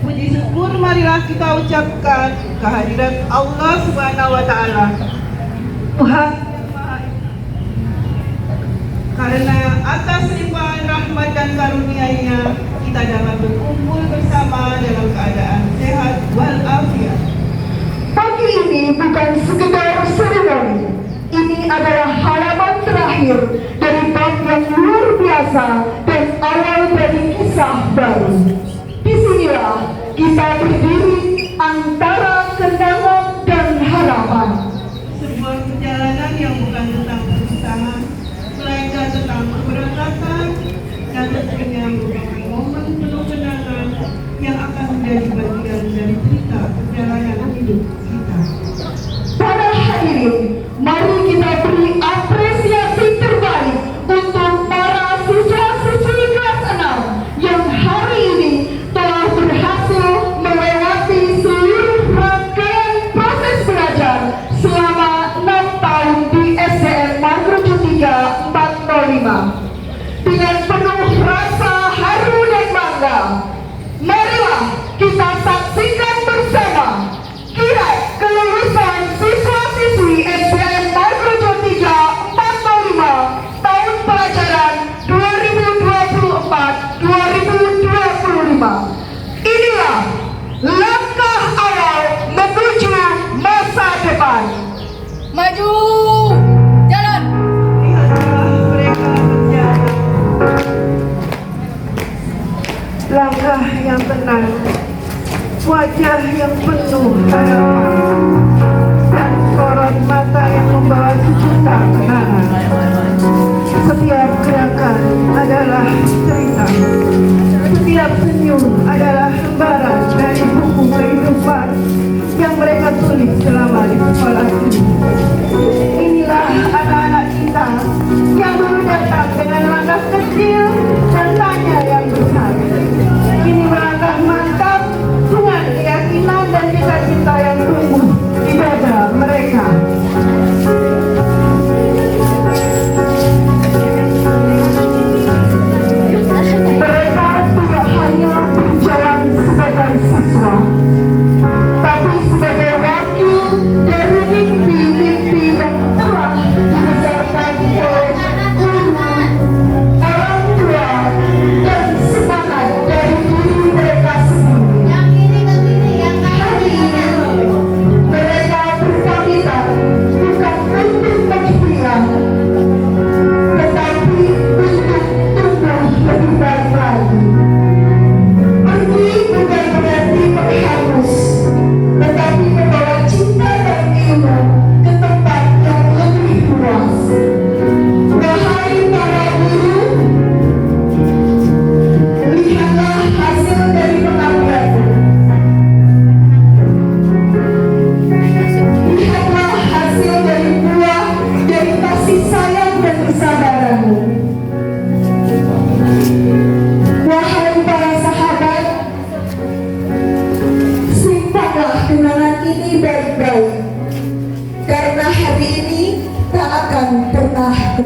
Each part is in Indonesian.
Puji syukur marilah kita ucapkan kehadirat Allah Subhanahu wa Ta'ala, Tuhan yang Maha Esa. Karena atas limpahan rahmat dan karunia-Nya kita dapat berkumpul bersama dalam keadaan sehat walafiat. Pagi ini bukan sekedar seremoni, ini adalah halaman terakhir dari bab yang luar biasa dan awal dari kisah baru. Disinilah kita berdiri antara kenangan dan harapan. Sebuah perjalanan yang bukan tentang kesusahan, melainkan tentang keberangkatan, dan tentunya merupakan momen penuh kenangan yang akan menjadi bagian dari cerita perjalanan hidup kita. Para hadirin, mari kita beri apresiasi terbaik untuk para siswa-siswi kelas 6 yang hari ini telah berhasil melewati seluruh rangkaian proses belajar selama 6 tahun di SDN Margorejo 3 405. Dengan penuh rasa haru dan bangga, marilah kita saksikan bersama kirap kelulusan siswa-siswi SDN Margorejo 3 405 tahun pelajaran 2024-2025. Inilah langkah awal menuju masa depan. Maju, jalan. Lihatlah mereka berjalan, langkah yang tenang, wajah yang penuh harapan, dan sorot mata yang membawa sejuta kenangan. Setiap gerakan adalah cerita, setiap senyum adalah lembaran dari buku kehidupan yang mereka tulis selama di sekolah ini. Inilah anak-anak kita yang dulu datang dengan langkah kecil dan tanya yang besar. Ini melangkah mantap dengan keyakinan dan cita-cita yang tumbuh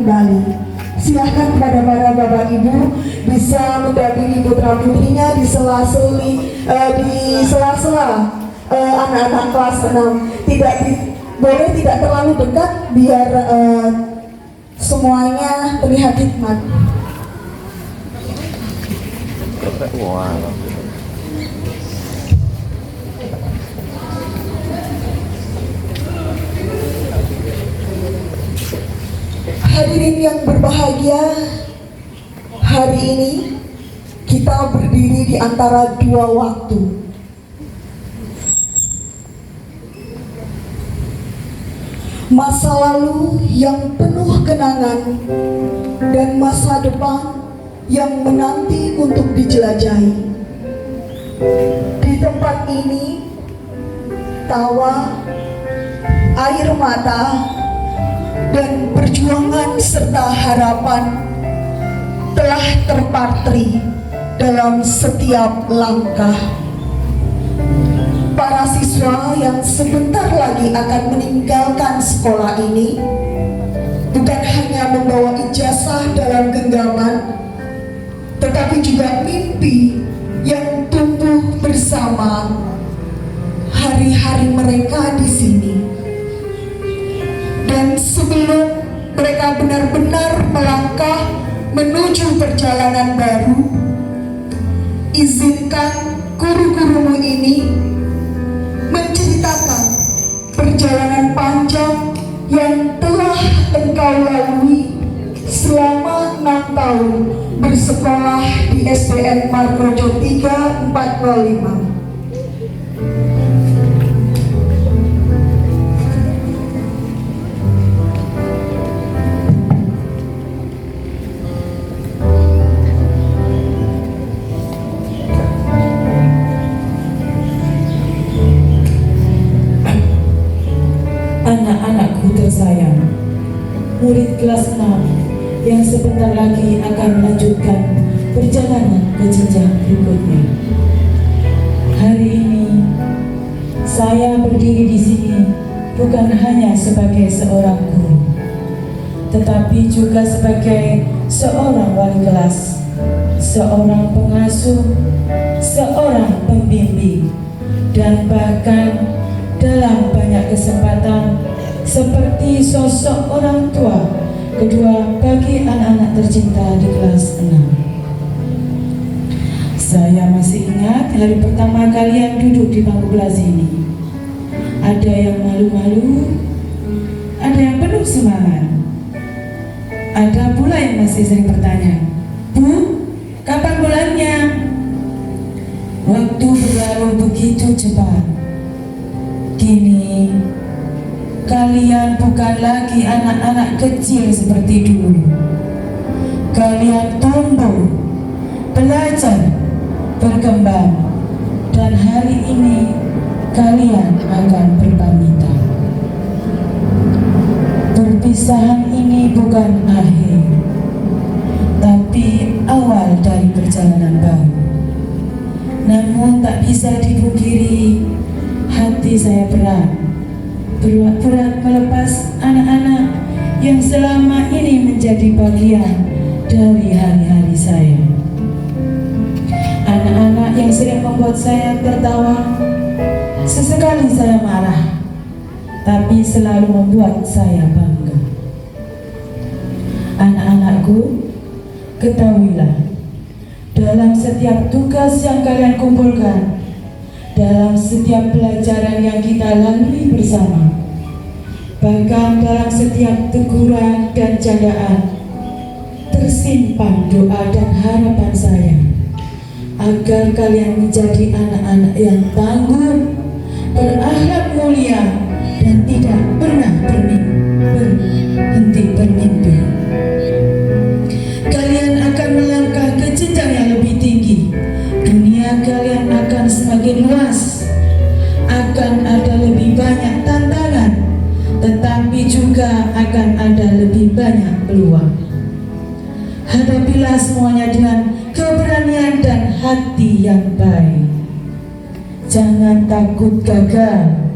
kembali. Silahkan kepada para bapak ibu bisa mendampingi putra putrinya di sela-sela anak-anak kelas 6. Boleh tidak terlalu dekat biar semuanya terlihat hikmat. Hadirin yang berbahagia, hari ini kita berdiri di antara dua waktu. Masa lalu yang penuh kenangan dan masa depan yang menanti untuk dijelajahi. Di tempat ini, tawa, air mata, dan perjuangan serta harapan telah terpatri dalam setiap langkah. Para siswa yang sebentar lagi akan meninggalkan sekolah ini bukan hanya membawa ijazah dalam genggaman, tetapi juga mimpi yang tumbuh bersama hari-hari mereka di sini. Dan sebelum mereka benar-benar melangkah menuju perjalanan baru, izinkan guru-gurumu ini menceritakan perjalanan panjang yang telah engkau lalui selama 6 tahun bersekolah di SDN Margojo 3 405. Anak-anakku tersayang, murid kelas 6 yang sebentar lagi akan melanjutkan perjalanan ke jenjang berikutnya. Hari ini saya berdiri di sini bukan hanya sebagai seorang guru, tetapi juga sebagai seorang wali kelas, seorang pengasuh, seorang pembimbing, dan bahkan dalam banyak kesempatan seperti sosok orang tua kedua bagi anak-anak tercinta di kelas 6. Saya masih ingat hari pertama kalian duduk di bangku kelas ini. Ada yang malu-malu, ada yang penuh semangat, ada pula yang masih sering bertanya, "Bu, kapan pulangnya?" Waktu berlalu begitu cepat. Kini kalian bukan lagi anak-anak kecil seperti dulu. Kalian tumbuh, belajar, berkembang, dan hari ini kalian akan berpamitan. Perpisahan ini bukan akhir, tapi awal dari perjalanan baru. Namun tak bisa dipungkiri, hati saya berat melepas anak-anak yang selama ini menjadi bagian dari hari-hari saya. Anak-anak yang sering membuat saya tertawa, sesekali saya marah, tapi selalu membuat saya bangga. Anak-anakku, ketahuilah, dalam setiap tugas yang kalian kumpulkan, dalam setiap pelajaran yang kita lalui bersama, bahkan dalam setiap teguran dan candaan, tersimpan doa dan harapan saya agar kalian menjadi anak-anak yang tangguh, berakhlak mulia, dan tidak pernah berhenti bermimpi. Kalian akan melangkah ke jenjang yang lebih tinggi. Dunia kalian akan semakin luas, akan ada lebih banyak tantangan, tetapi juga akan ada lebih banyak peluang. Hadapilah semuanya dengan keberanian dan hati yang baik. Jangan takut gagal,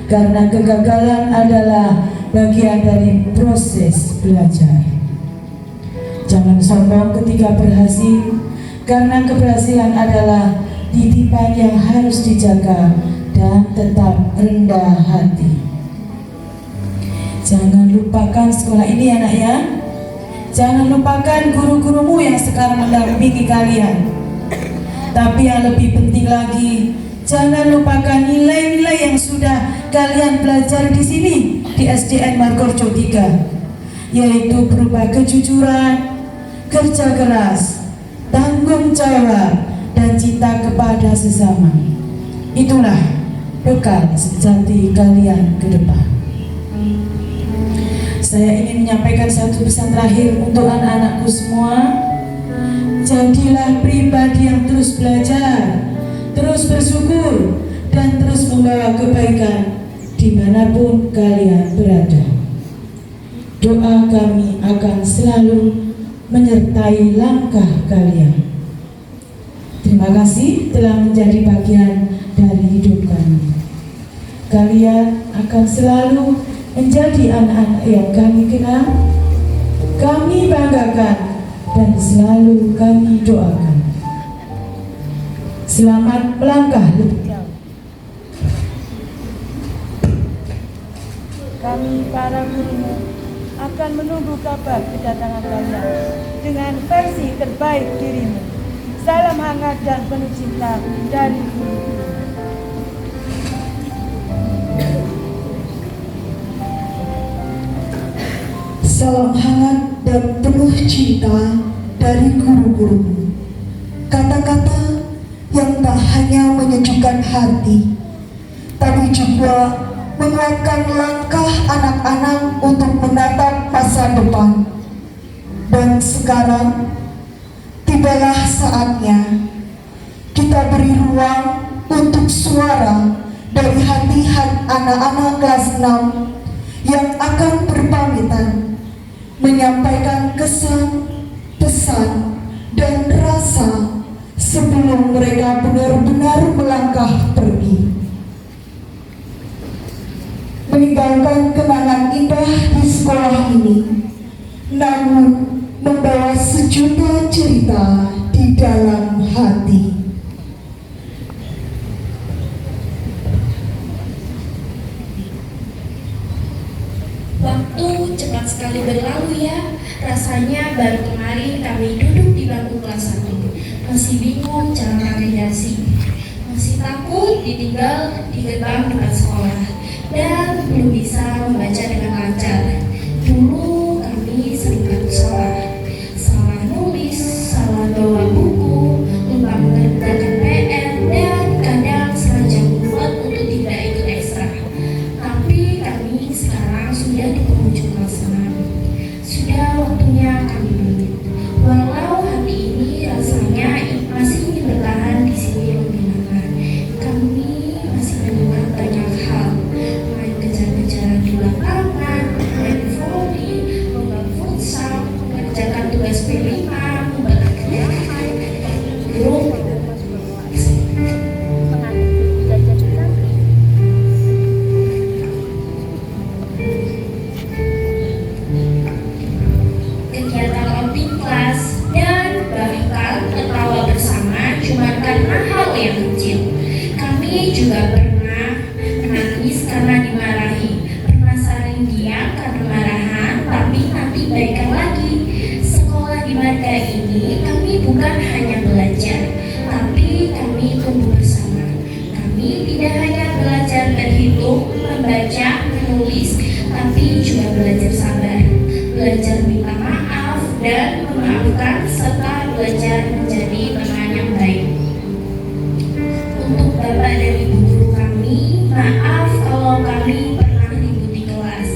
karena kegagalan adalah bagian dari proses belajar. Jangan sombong ketika berhasil, karena keberhasilan adalah titipan yang harus dijaga dan tetap rendah hati. Jangan lupakan sekolah ini anak ya. Jangan lupakan guru-gurumu yang sekarang mendampingi kalian. Tapi yang lebih penting lagi, jangan lupakan nilai-nilai yang sudah kalian belajar di sini di SDN Margorejo 3, yaitu berupa kejujuran, kerja keras, tanggung jawab, dan cinta kepada sesama. Itulah bekal sejati kalian ke depan. Saya ingin menyampaikan satu pesan terakhir untuk anak-anakku semua. Jadilah pribadi yang terus belajar, terus bersyukur, dan terus membawa kebaikan dimanapun kalian berada. Doa kami akan selalu menyertai langkah kalian. Terima kasih telah menjadi bagian dari hidup kami. Kalian akan selalu menjadi anak-anak yang kami kenal, kami banggakan, dan selalu kami doakan. Selamat melangkah lebih jauh. Kami para gurumu akan menunggu kabar kedatangan kalian dengan versi terbaik dirimu. Salam hangat dan penuh cinta dari guru-guru. Salam hangat dan penuh cinta dari guru-gurumu. Kata-kata yang tak hanya menyejukkan hati, tapi juga menguatkan langkah anak-anak untuk menatap masa depan. Dan sekarang, tibalah saatnya kita beri ruang untuk suara dari hati anak-anak kelas 6 yang akan berpamitan, menyampaikan kesan, pesan, dan rasa sebelum mereka benar-benar melangkah pergi, meninggalkan kenangan indah di sekolah ini, namun membawa sejuta cerita di dalam hati. Waktu cepat sekali berlalu ya. Rasanya baru kemarin kami duduk di bangku kelas 1. Masih bingung cara navigasi, masih takut ditinggal di gerbang depan sekolah, dan belum bisa membaca dengan lancar. Dulu kami sering salah nulis, salah bawa buku, lupa mengerjakan PR, dan kadang sengaja membuat untuk tidak ikut ekstra. Tapi kami sekarang sudah di penghujung kelas 6. Sudah waktunya kami pamit. Walau hati ini rasanya masih ingin bertahan di sini lebih lama. Kami masih mendengar banyak hal, main kejar-kejaran di lapangan, main volley, lomba futsal, mengerjakan tugas P5, membuat grup. Kegiatan outing kelas, dan bahkan tertawa bersama cuma karena hal yang kecil. Kami juga pernah menangis karena dimarahi, pernah saling diam karena marahan, tapi nanti baikan lagi. Sekolah di Marga ini kami bukan hanya belajar, tapi kami tumbuh bersama. Kami tidak hanya belajar berhitung, membaca, menulis, tapi juga belajar sabar, belajar minta maaf dan memaafkan, serta belajar menjadi teman yang baik. Untuk Bapak dan Ibu guru kami, maaf kalau kami pernah ribut di kelas,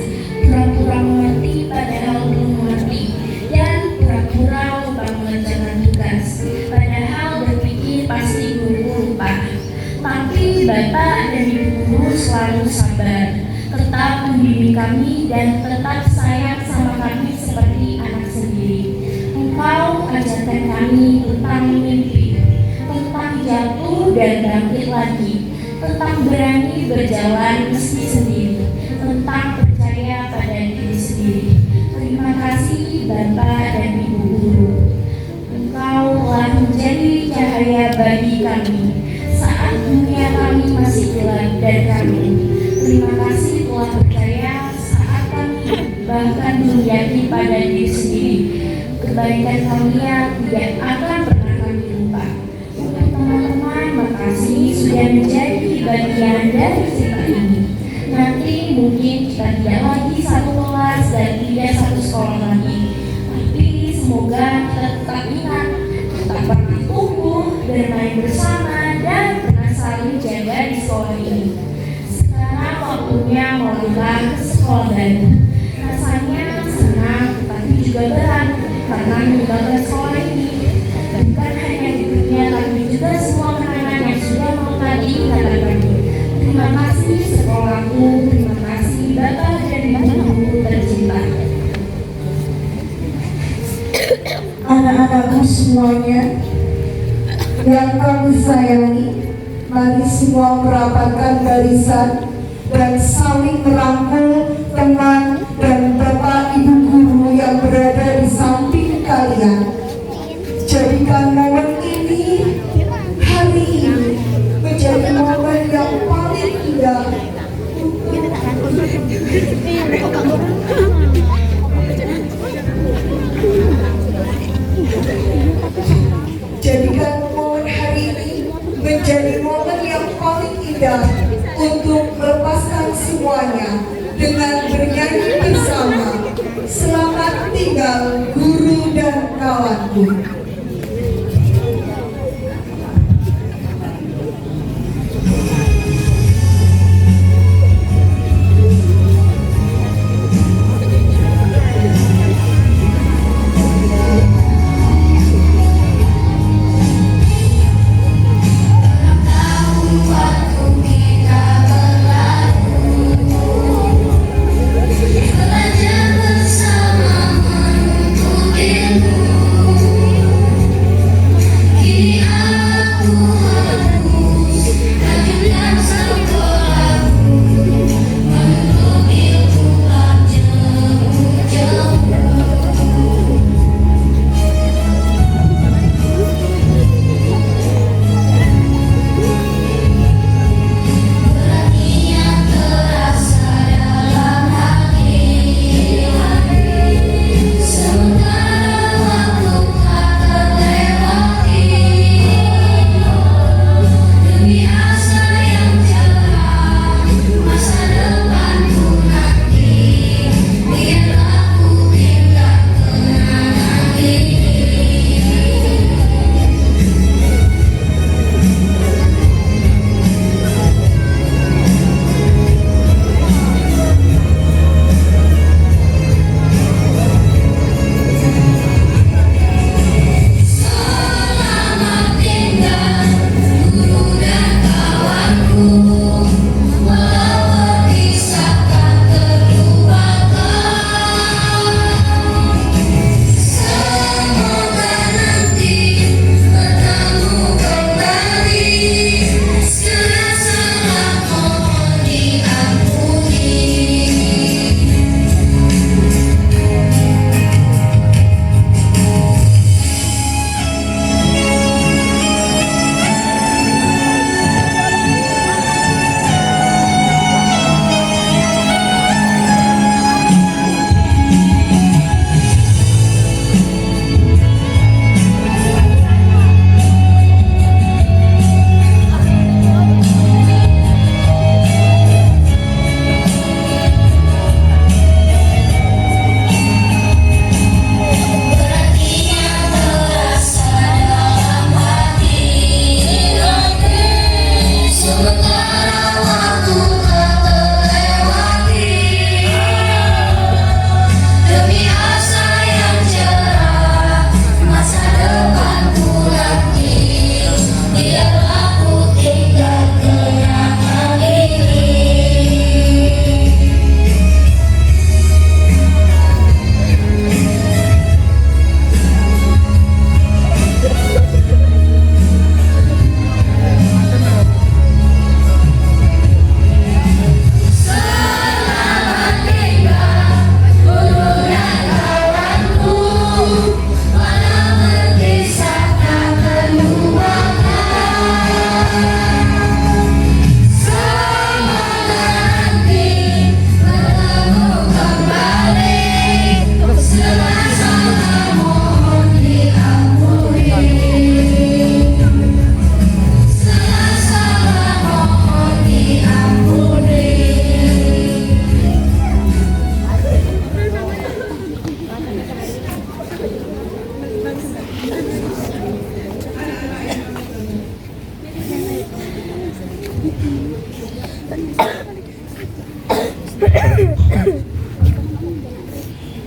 pura-pura mengerti padahal belum mengerti, dan pura-pura lupa mengerjakan tugas, padahal berpikir pasti guru lupa. Tapi Bapak dan Ibu guru selalu sabar, tetap membimbing kami dan tetap sayang sama kami seperti anak sendiri. Engkau ajarkan kami tentang mimpi, tentang jatuh dan bangkit lagi, tentang berani berjalan meski sendiri, tentang percaya pada diri sendiri. Terima kasih Bapak dan Ibu guru. telah menjadi cahaya bagi kami saat dunia kami masih gelap dan kami. Terima kasih telah percaya saat kami bahkan belum yakin pada diri sendiri. Kebaikan kami yang tidak akan pernah kami lupa. Untuk teman-teman, makasih sudah menjadi bagian dari cerita ini. Nanti mungkin kita tidak lagi satu kelas dan tidak satu sekolah lagi. Tapi semoga kita tetap ingat, tetap pernah tumbuh, bermain bersama, dan pernah saling jaga di sekolah ini. Sekarang waktunya mulai ke sekolah baru. Rasanya senang, tetapi juga berat karena meninggalkan sekolah ini. Bukan hanya di dunia, tapi juga semua kenangan yang sudah mau tadi katakan kami. Terima kasih sekolahku, terima kasih Bapak dan Ibu tercinta. Anak-anakku semuanya yang kami sayangi, mari semua merapatkan barisan dan saling merangkul teman dan bapak ibu guru yang berada di samping kalian. Jadikan momen ini, hari ini, menjadi momen yang paling indah. Jadikan momen hari ini menjadi momen yang paling indah untuk melepaskan semuanya dengan bernyanyi bersama. Selamat tinggal guru dan kawanku. Belajar bersama menuntut ilmu.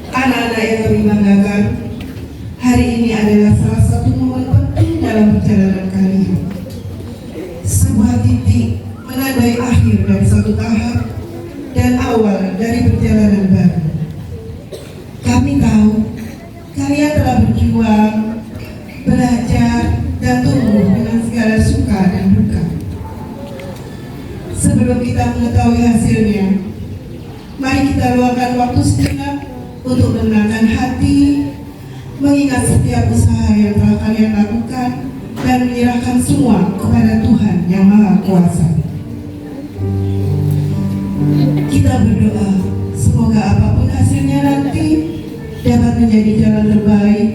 Anak-anak yang kami banggakan, hari ini adalah salah satu momen penting dalam perjalanan kalian. Sebuah titik menandai akhir dari satu tahap dan awal dari perjalanan baru. Kami tahu kalian telah berjuang, belajar, dan tumbuh dengan segala suka dan duka. Sebelum kita mengetahui hasilnya, mari kita luangkan waktu sejenak untuk menenangkan hati, mengingat setiap usaha yang telah kalian lakukan, dan menyerahkan semua kepada Tuhan yang Maha Kuasa. Kita berdoa, semoga apapun hasilnya nanti dapat menjadi jalan terbaik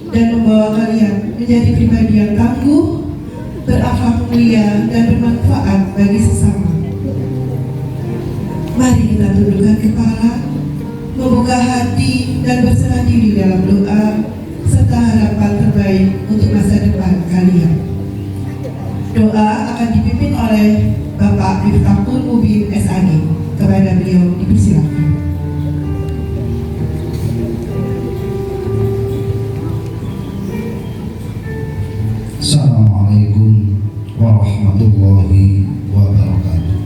dan membawa kalian menjadi pribadi yang tangguh, berakhlak mulia, dan bermanfaat bagi sesama. Mari kita tundukkan kepala, membuka hati, dan berserah diri dalam doa serta harapan terbaik untuk masa depan kalian. Doa akan dipimpin oleh Bapak Miftahul Mubin SAG. Kepada beliau dipersilakan. Assalamualaikum warahmatullahi wabarakatuh.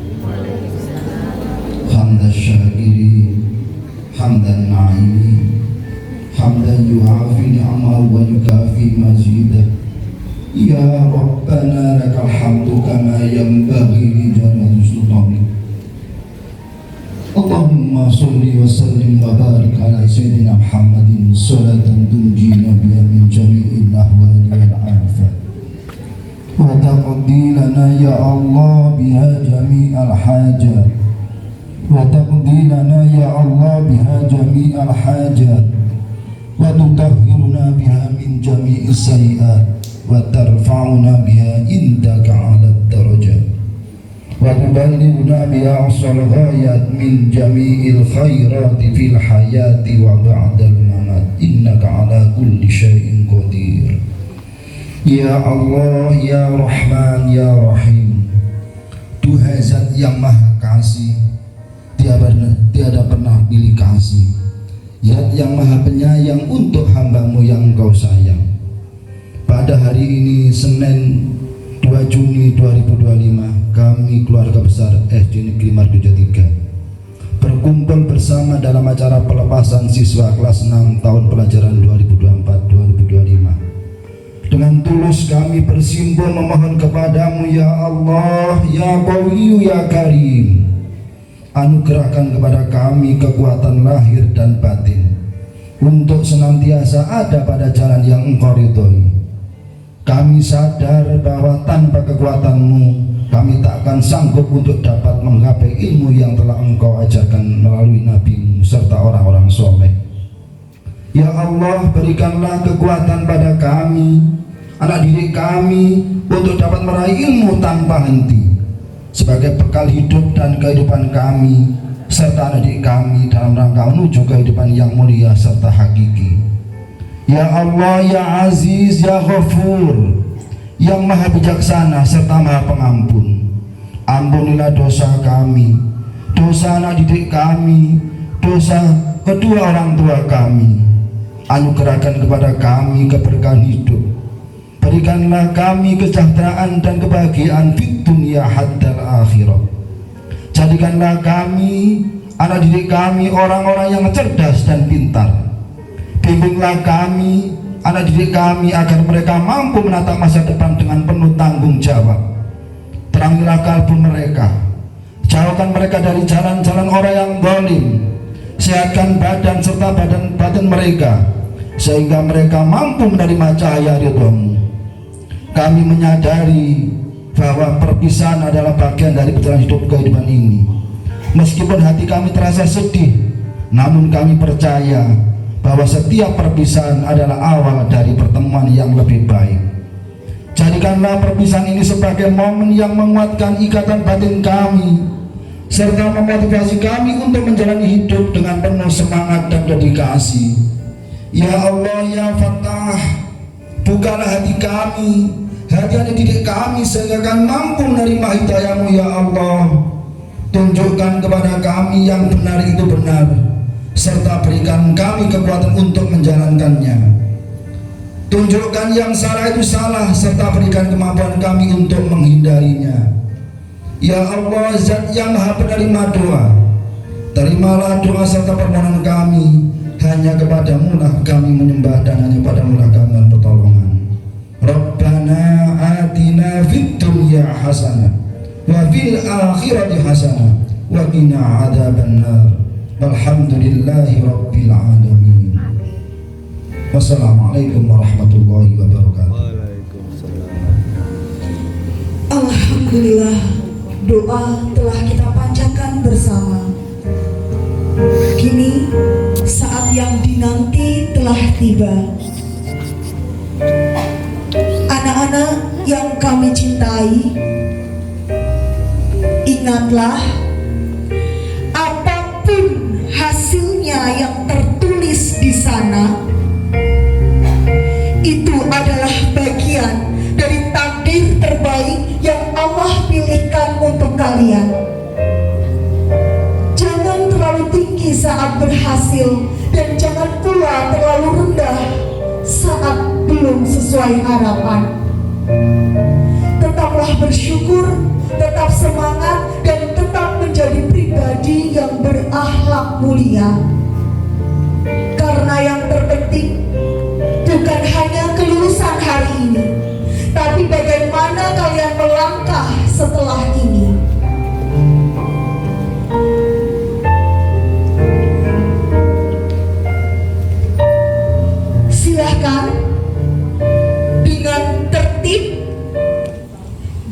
Hamdan syakirin, hamdan na'imin, hamdan yu'afi ni'amahu wa yukafi mazidah. Ya Rabbana lakal hamdu kama yanbaghi li jalali sultanik. Allahumma salli wa sallim wa barik ala sayyidina Muhammadin salatan tunjina biha min jami'il ahwali wal afat. Wa taqdi lana ya Allah biha jami'al hajat. Wa taqdi lana ya Allah biha jami'al hajat. Wa tutahhiruna biha min jami'is sayyi'at. Wa tarfa'una biha indaka 'alad darajat. Wa tuballighuna biha aqsal ghayat min jami'il khairati fil hayati wa ba'dal mamat. Innaka 'ala kulli syai'in qadir. Ya Allah, ya Rahman, ya Rahim. Tuhan Zat yang Maha Kasih, tiada pernah pilih kasih. Zat yang Maha Penyayang untuk hamba-Mu yang Engkau sayang. Pada hari ini Senin 2 Juni 2025, kami keluarga besar SD Negeri Margo 3 berkumpul bersama dalam acara pelepasan siswa kelas 6 tahun pelajaran 2024-2025. Dengan tulus kami bersimpul memohon kepadamu ya Allah, ya Qawiyyu, ya Karim, anugerahkan kepada kami kekuatan lahir dan batin untuk senantiasa ada pada jalan yang Engkau ridhoi. Kami sadar bahwa tanpa kekuatan-Mu kami tak akan sanggup untuk dapat menggapai ilmu yang telah Engkau ajarkan melalui Nabi-Mu serta orang-orang soleh. Ya Allah, berikanlah kekuatan pada kami, anak didik kami, untuk dapat meraih ilmu tanpa henti sebagai bekal hidup dan kehidupan kami serta anak didik kami dalam rangka menuju kehidupan yang mulia serta hakiki. Ya Allah, ya Aziz, ya Ghafur, yang Maha Bijaksana serta Maha Pengampun, ampunilah dosa kami, dosa anak didik kami, dosa kedua orang tua kami. Anugerahkan kepada kami keberkahan hidup, berikanlah kami kesejahteraan dan kebahagiaan fid dunya hatta akhirat. Jadikanlah kami, anak didik kami, orang-orang yang cerdas dan pintar. Bimbinglah kami, anak didik kami, agar mereka mampu menatap masa depan dengan penuh tanggung jawab. Terangilah kalbu mereka, jauhkan mereka dari jalan-jalan orang yang zalim. Sehatkan badan serta badan mereka, sehingga mereka mampu menerima cahaya ridho-Mu. Kami menyadari bahwa perpisahan adalah bagian dari perjalanan hidup kehidupan ini. Meskipun hati kami terasa sedih, namun kami percaya bahwa setiap perpisahan adalah awal dari pertemuan yang lebih baik. Jadikanlah perpisahan ini sebagai momen yang menguatkan ikatan batin kami serta memotivasi kami untuk menjalani hidup dengan penuh semangat dan dedikasi. Ya Allah, ya Fattah, bukalah hati kami, Hati-hati didik kami sehingga kami mampu menerima hidayah-Mu ya Allah. Tunjukkan kepada kami yang benar itu benar, serta berikan kami kekuatan untuk menjalankannya. Tunjukkan yang salah itu salah, serta berikan kemampuan kami untuk menghindarinya. Ya Allah, Zat yang Maha Penerima doa, terimalah doa serta permohonan kami. Hanya kepadamu lah kami menyembah dan hanya padamu lah kami mohon pertolongan. Rabbana atina fid dunya hasanah wa fil akhirati hasanah wa qina adzabannar. Walhamdulillahi rabbil alamin. Wassalamualaikum warahmatullahi wabarakatuh. Alhamdulillah, doa telah kita panjatkan bersama. Kini saat yang dinanti telah tiba. Anak-anak yang kami cintai, ingatlah, apapun hasilnya yang tertulis di sana, itu adalah bagian dari takdir terbaik yang Allah pilihkan untuk kalian. Jangan terlalu tinggi saat berhasil, dan jangan pula terlalu rendah saat belum sesuai harapan. Tetaplah bersyukur, tetap semangat, dan tetap menjadi pribadi yang berakhlak mulia. Karena yang terpenting bukan hanya kelulusan hari ini, tapi bagaimana kalian melangkah setelah ini. Silahkan dengan tertib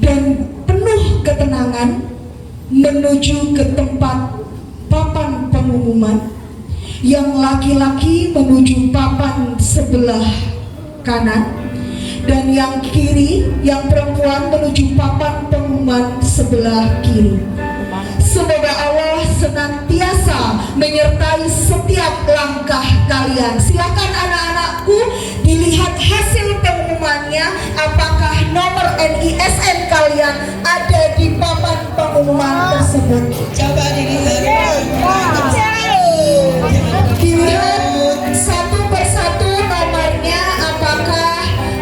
dan penuh ketenangan menuju ke tempat papan pengumuman. Yang laki-laki menuju papan sebelah kanan, dan yang kiri, yang perempuan menuju papan pengumuman sebelah kiri. Semoga Allah senantiasa menyertai setiap langkah kalian. Silakan anak-anakku dilihat hasil pengumumannya, apakah nomor NISN kalian ada di papan pengumuman tersebut. Coba dilihat. Dilihat satu persatu nomornya, apakah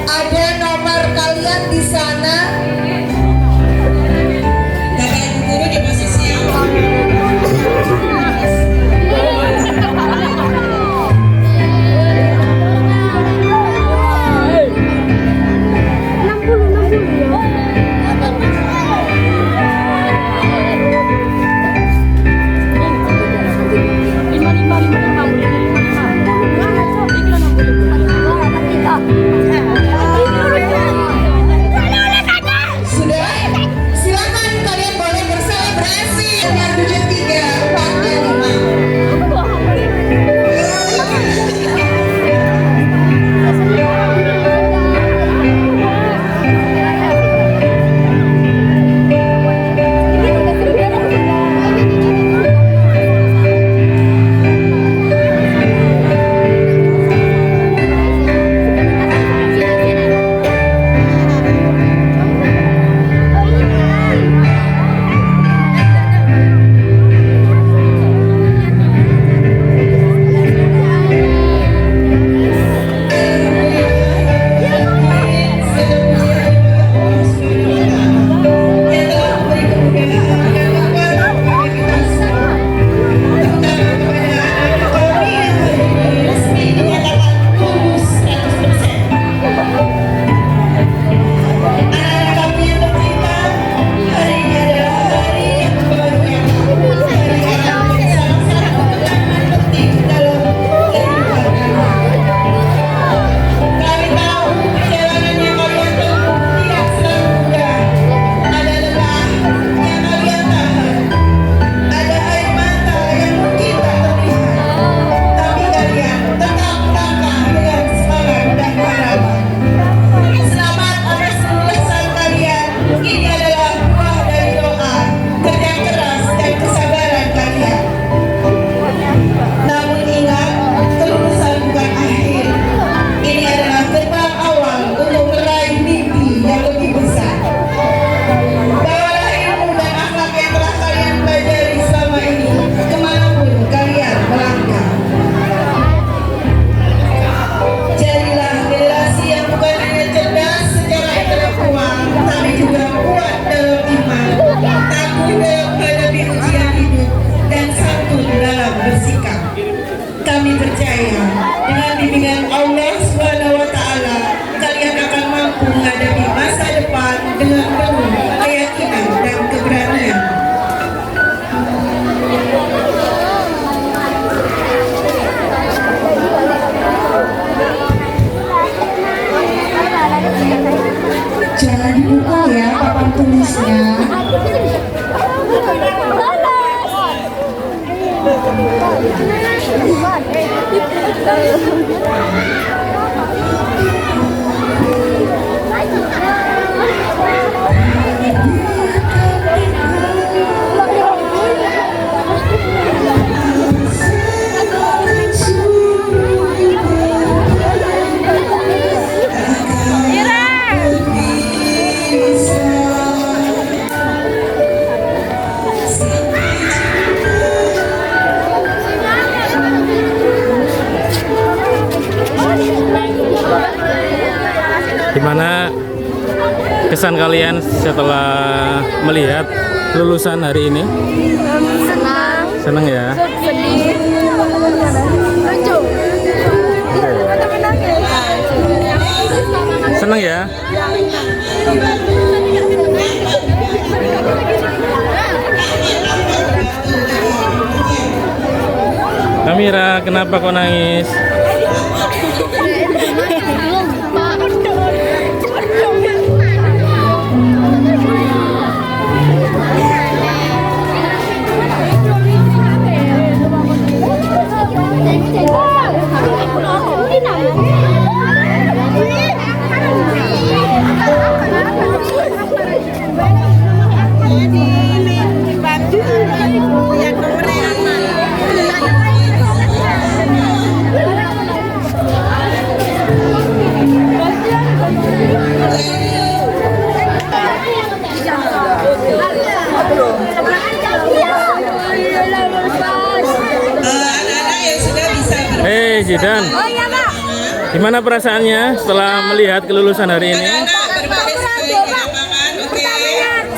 ada nomor kalian di sana. Bapak Ibu guru di posisi yang Gimana kesan kalian setelah melihat lulusan hari ini? Senang, Senang ya? sedih, lucu. Senang ya? Kamira, kenapa kau nangis? Hei Zidan, gimana perasaannya setelah melihat kelulusan hari ini?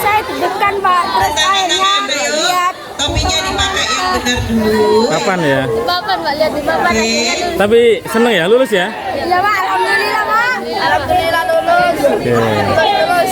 Saya deg-degan Pak, terus akhirnya lihat Topinya dipakai yang benar dulu. Kapan ya? papan Pak, lihat di papan akhirnya lulus. Tapi seneng ya lulus ya? Iya Pak, alhamdulillah Pak. Alhamdulillah lulus. Oke. Lulus.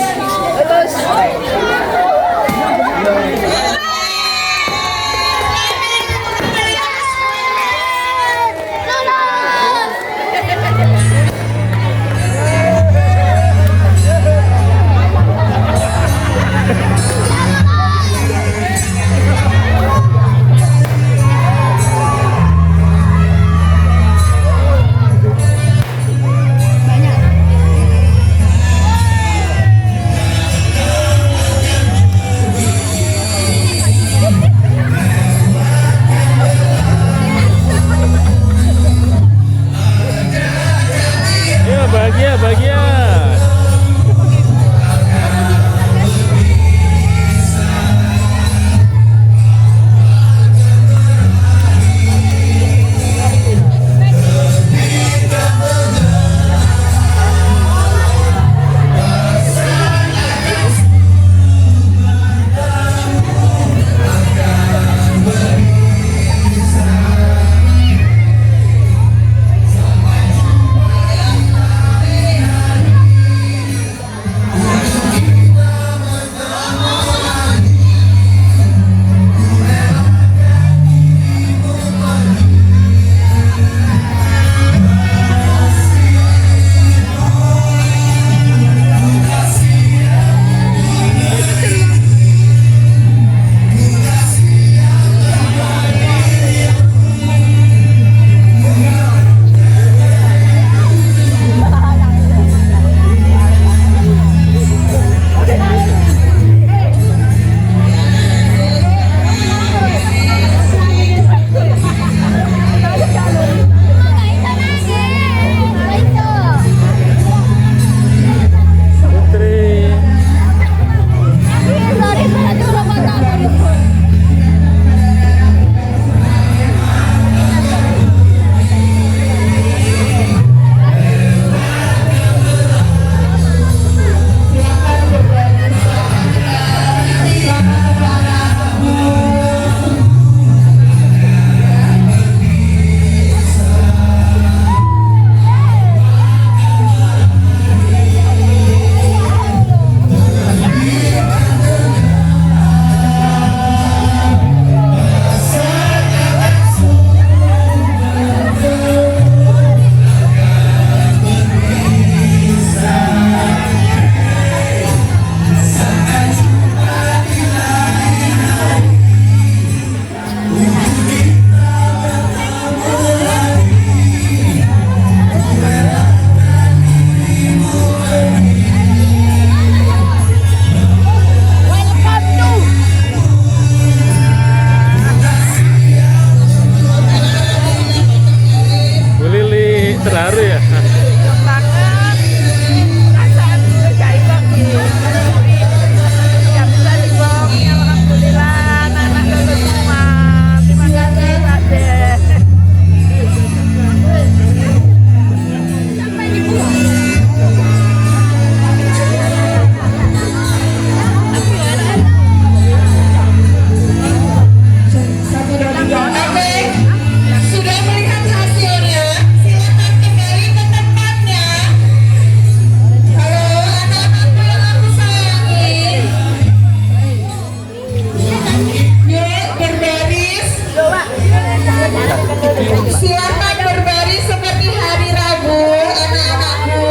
Silakan berbaris seperti hari Rabu, anak-anakku.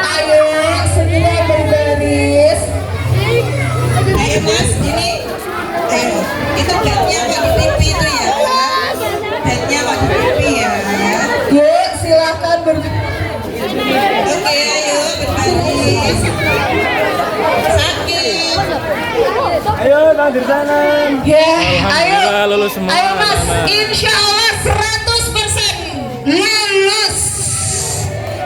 Ayo, semua berbaris. Ayo Mas, ini ayo, itu bednya Pak di TV itu ya. Bednya Pak di TV ya. Yuk, silakan berbaris. Oke, ayo berbaris. Sakit. Ayo tangan sana. Ya, ayo. Alhamdulillah lulus semua. Ayo Mas, anak-anak. insya Allah 100% lulus.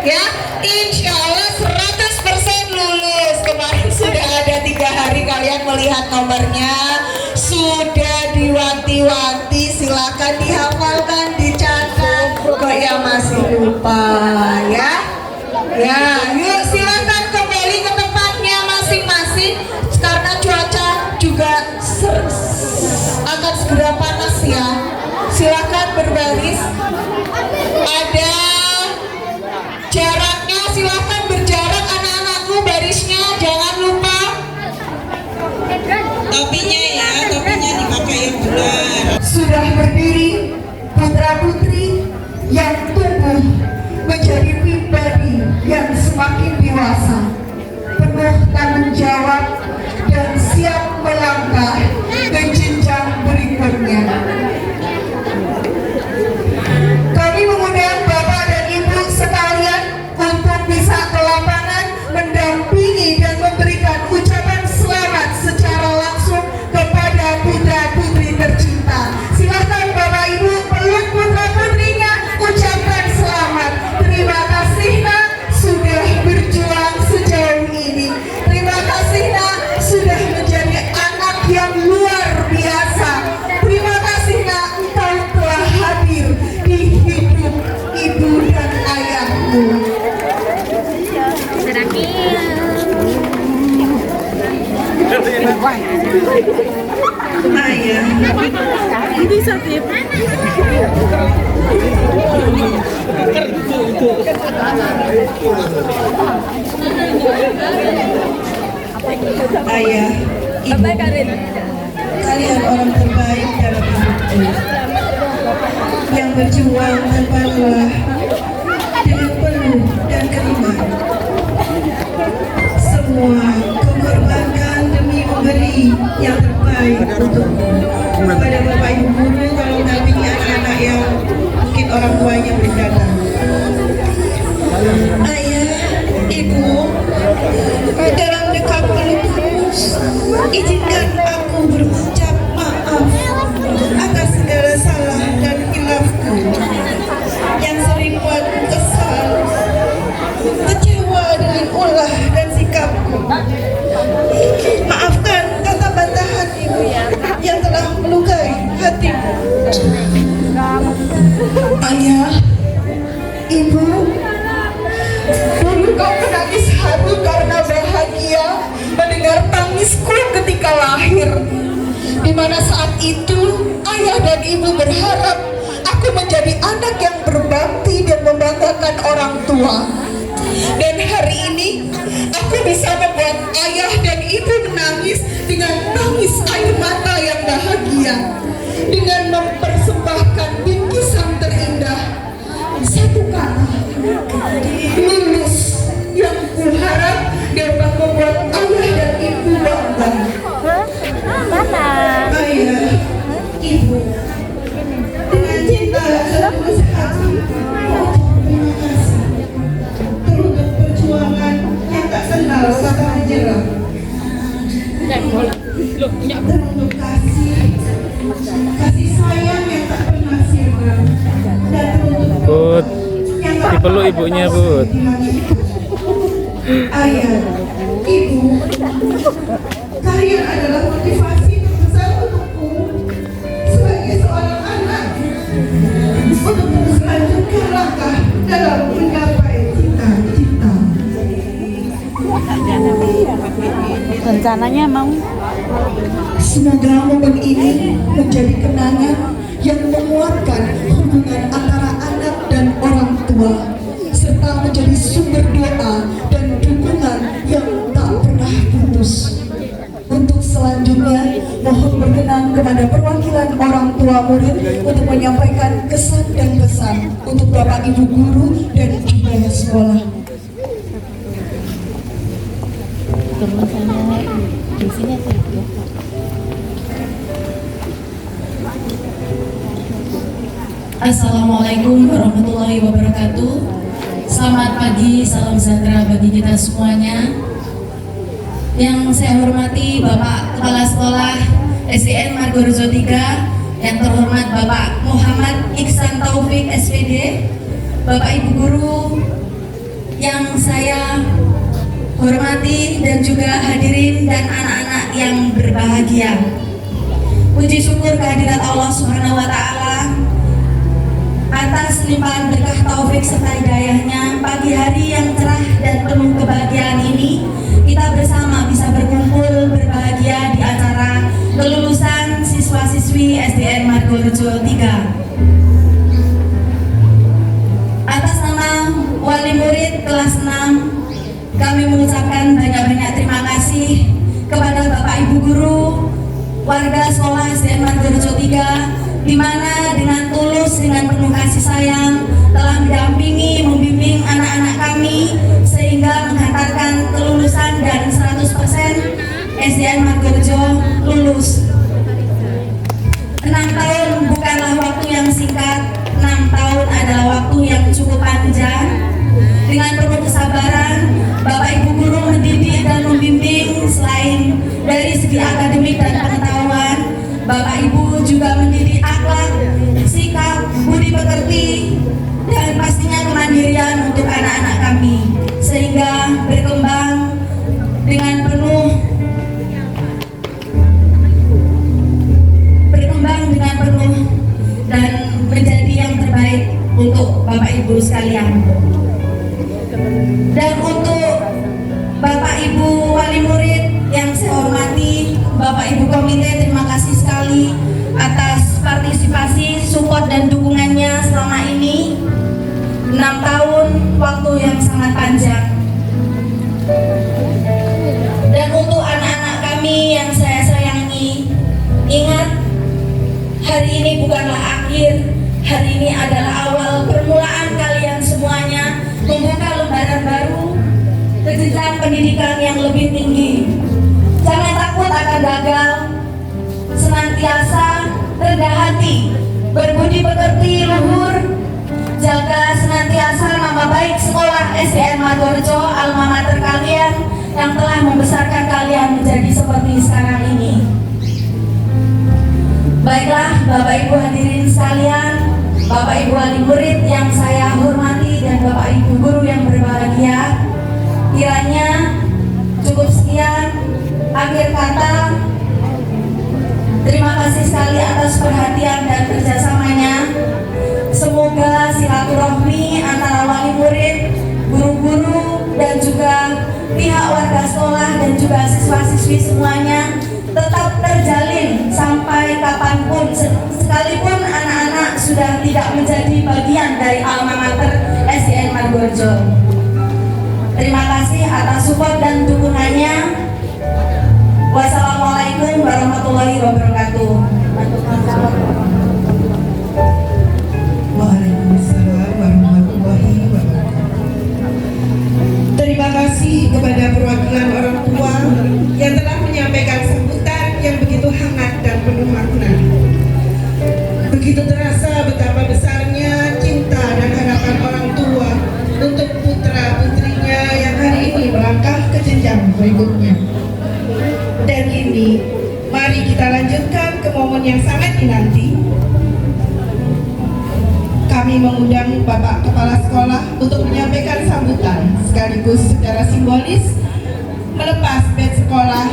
Ya, insya Allah 100% lulus. Kemarin sudah ada 3 hari kalian melihat nomornya. Sudah diwanti-wanti, silakan dihafalkan, dicatat. Kok ya masih lupa ya? Ya, yuk silakan kembali ke tempatnya masing-masing karena cuaca juga akan segera panas ya. Silakan berbaris. Ada jaraknya, silakan berjarak anak-anakku, barisnya jangan lupa. Topinya ya, topinya dipakai yang benar. Sudah berdiri putra-putri yang tumbuh menjadi pribadi yang semakin dewasa, penuh tanggung jawab dan siap melangkah ke jenjang berikutnya. Kami mengundang Bapak dan Ibu sekalian untuk bisa ke lapangan mendampingi dan memberikan ucapan selamat secara langsung kepada putra-putri tercinta. Silahkan Bapak Ibu peluk putra-putrinya, ucapkan selamat. Terima kasih Nak sudah berjuang sejauh ini. Terima kasih Nak sudah menjadi anak yang luar biasa. Terima kasih Nak engkau telah hadir di hidup ibu dan ayahmu. Ayah. Ayah, Ibu, kalian orang terbaik dalam hidupku yang berjuang tanpa lelah dengan penuh dan keriman. Semua kau demi memberi yang terbaik untukku. Kepada Bapak Ibu guru kalau mendampingi anak-anak yang mungkin orang tuanya belum datang. Ayah, Ibu, dalam dekat peluk izinkan aku berucap maaf atas segala salah dan khilafku yang sering buatku kesal, kecewa dengan ulah dan sikapku. Maafkan kata bantahan Ibu yang telah melukai hatiku. Ayah, Ibu, dulu kau menangis haru karena bahagia mendengar tangisku ketika lahir. Di mana saat itu ayah dan ibu berharap aku menjadi anak yang berbakti dan membanggakan orang tua. Dan hari ini aku bisa membuat ayah dan ibu menangis dengan tangis air mata yang bahagia, dengan mempersembahkan bingkisan terindah, satu kata lulus, yang kuharap dapat membuat ayah dan ibu bangga. Ayah, Ibu, dengan cinta setulus hati, terima kasih teruntuk perjuangan yang tak kenal kata menyerah, teruntuk kasih sayang yang tak pernah sirna, dan teruntuk Bud, yang tak dipeluk pernah ibunya, ada Bud. di hatiku. Ayah, Ibu, kalian adalah motivasi terbesar untukku sebagai seorang anak untuk terus lanjutkan langkah dalam menggapai cita-cita. Rencananya mau Semoga momen ini menjadi kenangan yang menguatkan hubungan antara anak dan orang tua, serta menjadi sumber doa dan dukungan yang tak pernah putus. Untuk selanjutnya, mohon berkenan kepada perwakilan orang tua murid untuk menyampaikan kesan dan pesan untuk Bapak Ibu guru dan juga sekolah. Assalamualaikum warahmatullahi wabarakatuh. Selamat pagi, salam sejahtera bagi kita semuanya. Yang saya hormati Bapak Kepala Sekolah SDN Margorejo 3, yang terhormat Bapak Muhammad Iksan Taufik SPD, Bapak Ibu guru yang saya hormati dan juga hadirin dan anak-anak yang berbahagia. Puji syukur kehadirat Allah Subhanahu wa Ta'ala atas limpahan berkah taufik serta hidayahnya. Pagi hari yang cerah dan penuh kebahagiaan ini, kita bersama bisa berkumpul berbahagia di acara kelulusan siswa-siswi SDN Margorejo 3. Atas nama wali murid kelas 6, kami mengucapkan banyak-banyak terima kasih kepada Bapak Ibu guru warga sekolah SDN Margorejo 3, di mana dengan tulus, dengan penuh kasih sayang telah mendampingi, membimbing anak-anak kami sehingga menghantarkan kelulusan dan 100% SDN Margorejo lulus. 6 tahun bukanlah waktu yang singkat, 6 tahun adalah waktu yang cukup panjang. Dengan penuh kesabaran, Bapak Ibu guru mendidik dan membimbing selain dari segi akademik dan pengetahuan, Bapak Ibu juga mendidik akhlak, sikap, budi pekerti, dan pastinya kemandirian untuk anak-anak kami, sehingga berkembang dengan penuh dan menjadi yang terbaik untuk Bapak Ibu sekalian. Dan untuk Bapak Ibu wali murid yang saya hormati, Bapak Ibu komite, terima kasih sekali atas partisipasi, support dan dukungannya selama ini. 6 tahun waktu yang sangat panjang. Dan untuk anak-anak kami yang saya sayangi, ingat, hari ini bukanlah akhir, hari ini adalah awal permulaan kalian semuanya membuka lembaran baru ke jenjang pendidikan yang lebih tinggi. Jangan takut akan gagal, senantiasa rendah hati, berbudi pekerti, luhur, jaga senantiasa nama baik sekolah SDN Margorejo, alma mater kalian yang telah membesarkan kalian menjadi seperti sekarang ini. Baiklah Bapak Ibu hadirin sekalian, Bapak Ibu wali murid yang saya hormati dan Bapak Ibu guru yang berbahagia, kiranya cukup sekian akhir kata. Terima kasih sekali atas perhatian dan kerjasamanya. Semoga silaturahmi antara wali murid, guru-guru dan juga pihak warga sekolah dan juga siswa-siswi semuanya tetap terjalin sampai kapanpun, sekalipun anak-anak sudah tidak menjadi bagian dari alma mater SDN Margorejo. Terima kasih atas support dan dukungannya. Wassalamualaikum warahmatullahi wabarakatuh. Waalaikumsalam warahmatullahi wabarakatuh. Terima kasih kepada perwakilan orang tua yang telah menyampaikan sambutan yang begitu hangat dan penuh makna. Begitu terasa betapa besarnya cinta dan harapan orang tua untuk putra-putrinya yang hari ini melangkah ke jenjang berikutnya. Dan kini, mari kita lanjutkan ke momen yang sangat dinanti. Kami mengundang Bapak Kepala Sekolah untuk menyampaikan sambutan sekaligus secara simbolis melepas badge sekolah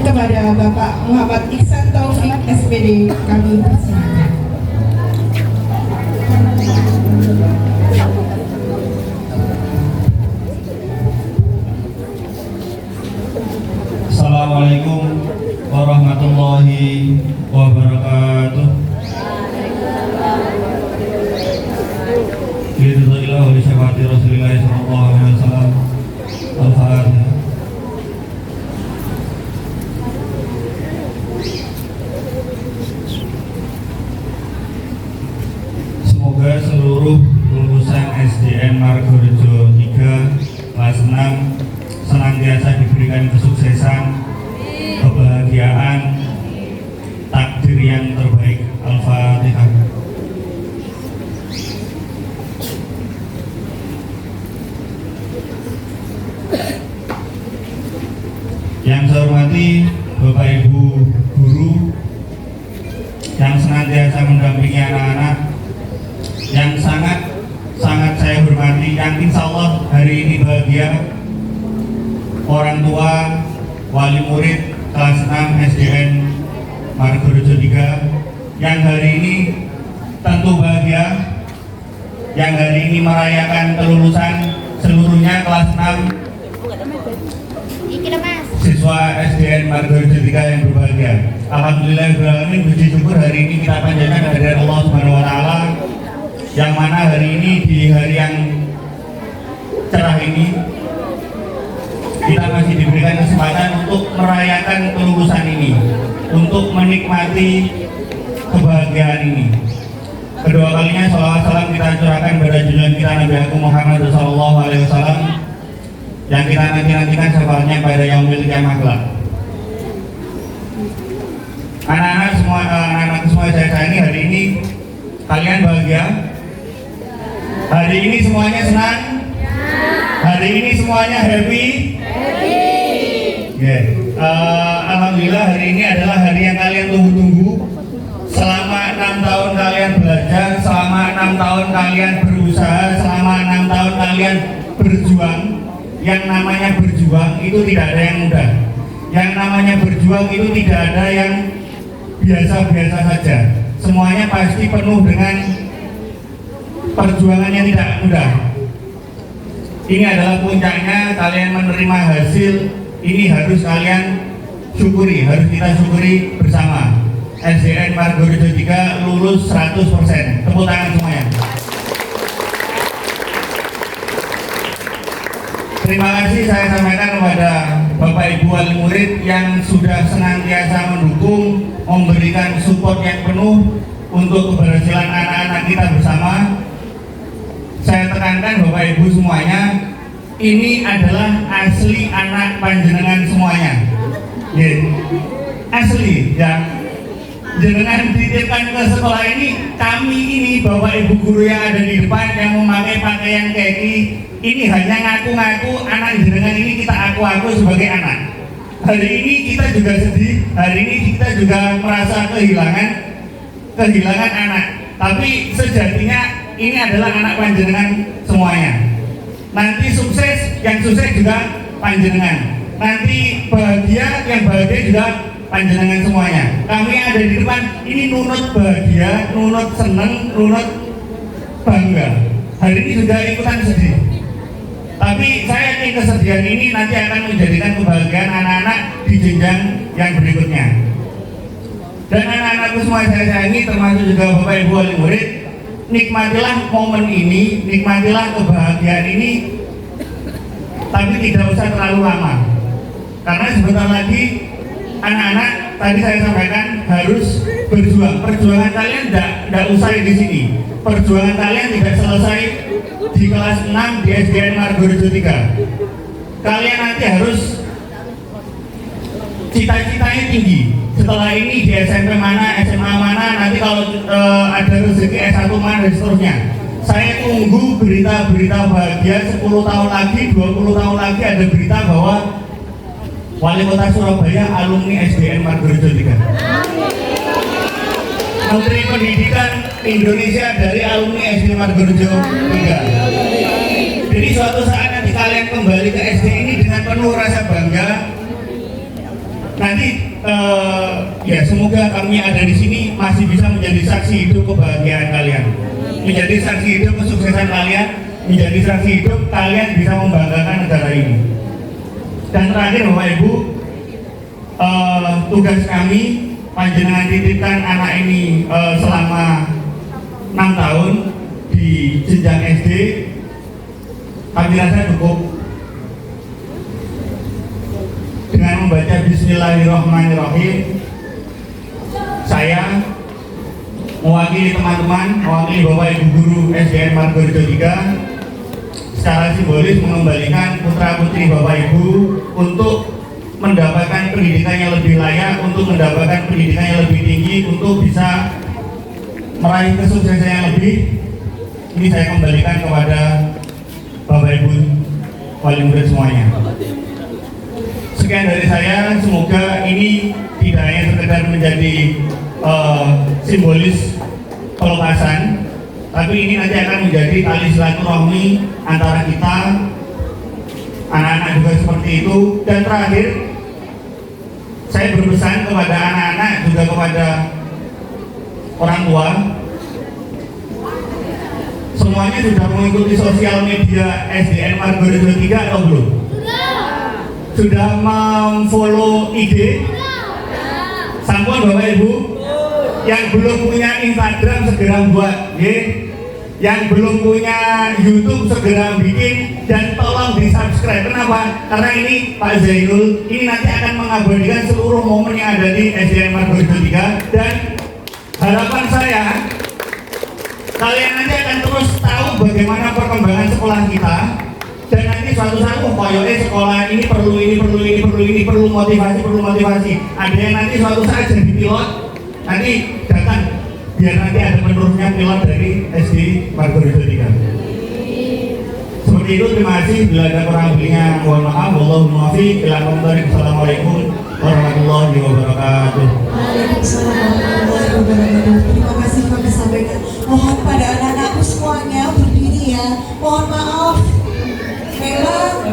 kepada Bapak Muhammad Iksan Taufik SPD. Kami persilakan. Assalamualaikum warahmatullahi wabarakatuh. Bismillahirrahmanirrahim. Wa li syafa'ati Rasulillah sallallahu alaihi wasallam. Al-Fatihah. mendampingi anak-anak yang sangat saya hormati, yang insya Allah hari ini bahagia, orang tua, wali murid kelas 6 SDN Margorejo 3 yang hari ini tentu bahagia, yang hari ini merayakan kelulusan seluruhnya kelas 6 siswa SDN Margorejo 3 yang berbahagia. Alhamdulillahirrahmanirrahim, puji syukur hari ini kita panjatkan kehadirat Allah Subhanahu wa Ta'ala, yang mana hari ini di hari yang cerah ini kita masih diberikan kesempatan untuk merayakan kelulusan ini, untuk menikmati kebahagiaan ini. Kedua kalinya salawat salam kita curahkan pada junjungan kita Nabi Agung Muhammad sallallahu alaihi wasallam yang kita nanti-nantikan syafaatnya pada yaumil qiyamah kelak. Anak-anak semua saya sayangi, hari ini kalian bahagia? Hari ini semuanya senang? Hari ini semuanya happy? Yeah. Alhamdulillah hari ini adalah hari yang kalian tunggu-tunggu. Selama 6 tahun kalian belajar, selama 6 tahun kalian berusaha, selama 6 tahun kalian berjuang. Yang namanya berjuang itu tidak ada yang mudah. Yang namanya berjuang itu tidak ada yang biasa-biasa saja. Semuanya pasti penuh dengan perjuangan yang tidak mudah. Ini adalah puncaknya, kalian menerima hasil. Ini harus kalian syukuri, harus kita syukuri bersama. SDN Margorejo 3 lulus 100%. Tepuk tangan semuanya. Terima kasih saya sampaikan kepada Bapak Ibu wali murid yang sudah senantiasa mendukung, memberikan support yang penuh untuk keberhasilan anak-anak kita bersama. Saya tekankan Bapak Ibu semuanya, ini adalah asli anak panjenengan semuanya. Asli yang jenengan dititipkan ke sekolah ini, kami ini Bapak Ibu guru yang ada di depan yang memakai pakaian kaki ini hanya ngaku-ngaku anak jenengan ini, kita aku sebagai anak. Hari ini kita juga sedih, hari ini kita juga merasa kehilangan anak. Tapi sejatinya ini adalah anak panjenengan semuanya. Nanti sukses, yang sukses juga panjenengan. Nanti bahagia, yang bahagia juga panjenengan semuanya. Kami yang ada di depan ini nunut bahagia, nunut seneng, nunut bangga. Hari ini juga ikutan sedih. Tapi saya yakin kesedihan ini nanti akan menjadikan kebahagiaan anak-anak di jenjang yang berikutnya. Dan anak-anakku semua saya sayangi, termasuk juga Bapak Ibu wali murid, nikmatilah momen ini, nikmatilah kebahagiaan ini, tapi tidak usah terlalu lama. Karena sebentar lagi anak-anak tadi saya sampaikan harus berjuang. Perjuangan kalian tidak usai di sini. Perjuangan kalian tidak selesai di kelas 6 di SDN Margorejo 3. Kalian nanti harus cita-citanya tinggi. Setelah ini di SMP mana, SMA mana, nanti kalau ada rezeki S1 mana dan seterusnya. Saya tunggu berita-berita bahagia 10 tahun lagi, 20 tahun lagi ada berita bahwa Wali Kota Surabaya alumni SDN Margorejo 3. Menteri Pendidikan Indonesia dari alumni SDN Margorejo 3. Jadi suatu saat nanti kalian kembali ke SD ini dengan penuh rasa bangga. Nanti ya semoga kami ada di sini masih bisa menjadi saksi hidup kebahagiaan kalian, menjadi saksi hidup kesuksesan kalian, menjadi saksi hidup kalian bisa membanggakan negara ini. Dan terakhir Bapak Ibu, tugas kami panjenengan titipkan anak ini selama 6 tahun di jenjang SD, kami rasa cukup dengan membaca Bismillahirrahmanirrahim. Saya mewakili teman-teman, mewakili Bapak Ibu guru SDN Margorejo 3 secara simbolis mengembalikan putra-putri Bapak Ibu untuk mendapatkan pendidikan yang lebih layak, untuk mendapatkan pendidikan yang lebih tinggi, untuk bisa meraih kesuksesan yang lebih. Ini saya kembalikan kepada Bapak Ibu wali murid semuanya. Sekian dari saya, semoga ini tidak hanya sekedar menjadi simbolis pelepasan, tapi ini nanti akan menjadi tali silaturahmi antara kita, anak-anak juga seperti itu. Dan terakhir, saya berpesan kepada anak-anak juga kepada orang tua, semuanya sudah mengikuti sosial media SDN Margorejo 3 atau belum? Sudah memfollow IG? Sampun Bapak Ibu? Yang belum punya Instagram segera buat, yang belum punya YouTube segera bikin, dan tolong di subscribe. Kenapa? Karena ini Pak Zainul ini nanti akan mengabadikan seluruh momen yang ada di SDN Margorejo 3, dan harapan saya kalian nanti akan terus tahu bagaimana perkembangan sekolah kita, dan nanti suatu saat sekolah ini perlu motivasi. Ada yang nanti suatu saat jadi pilot, nanti datang biar nanti ada penerusnya pilot dari SD Margorejo 3. Seperti itu, terima kasih. Bila ada kurang lebihnya mohon maaf. Wallahul muwaffiq. Assalamualaikum warahmatullahi wabarakatuh. Terima kasih kami sampaikan. Mohon pada anak-anakku semuanya berdiri ya. Mohon maaf. Memang